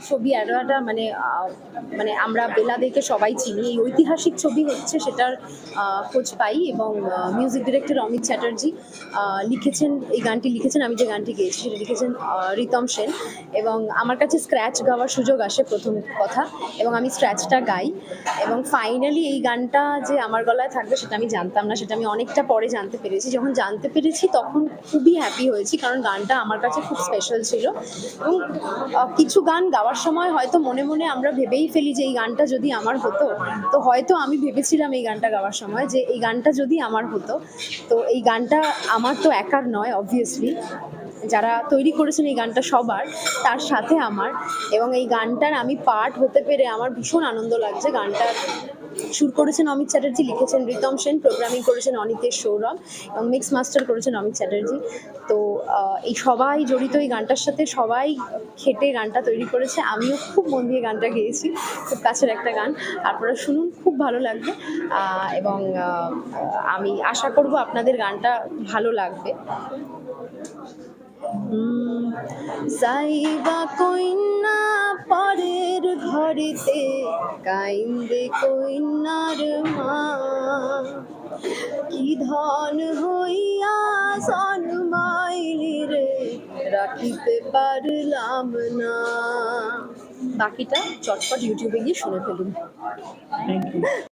ছবি একটা মানে মানে আমরা বেলাদেরকে সবাই চিনি। এই ঐতিহাসিক ছবি হচ্ছে সেটার খোঁজ পাই এবং মিউজিক ডিরেক্টর অমিত চ্যাটার্জি লিখেছেন, এই গানটি লিখেছেন, আমি যে গানটি গেয়েছি সেটা লিখেছেন রিতম সেন। এবং আমার কাছে স্ক্র্যাচ গাওয়ার সুযোগ আসে প্রথম কথা, এবং আমি স্ক্র্যাচটা গাই। এবং ফাইনালি এই গানটা যে আমার গলায় থাকবে সেটা আমি জানতাম না, সেটা আমি অনেকটা পরে জানতে পেরেছি। যখন জানতে পেরেছি তখন খুবই হ্যাপি হয়েছি, কারণ গানটা আমার কাছে খুব স্পেশাল ছিল। এবং কিছু গান গাওয়ার সময় হয়তো মনে মনে আমরা ভেবেই ফেলি যে এই গানটা যদি আমার হতো, তো হয়তো আমি ভেবেছিলাম এই গানটা গাওয়ার সময় যে এই গানটা যদি আমার হতো। তো এই গানটা আমার তো একার নয়, অবভিয়াসলি যারা তৈরি করেছেন এই গানটা সবার, তার সাথে আমার। এবং এই গানটার আমি পার্ট হতে পেরে আমার ভীষণ আনন্দ লাগছে। গানটা সুর করেছেন অমিত চ্যাটার্জি, লিখেছেন রিতম সেন, প্রোগ্রামিং করেছেন অনিতেশ সৌরভ, এবং মিক্স মাস্টার করেছেন অমিত চ্যাটার্জি। তো এই সবাই জড়িত এই গানটার সাথে, সবাই খেটে গানটা তৈরি করেছে। আমিও খুব মন দিয়ে গানটা গেয়েছি, খুব কাছের একটা গান। আপনারা শুনুন, খুব ভালো লাগবে। এবং আমি আশা করব আপনাদের গানটা ভালো লাগবে। যাইবা কইন্যা পরের ঘরেতে, কাইন্দে কইন্যার মা, কি ধন হইয়া জন্মাইলি রে, রাখিতে পারলাম না। বাকিটা চটপট ইউটিউবে গিয়ে শুনে ফেলুন। Thank you.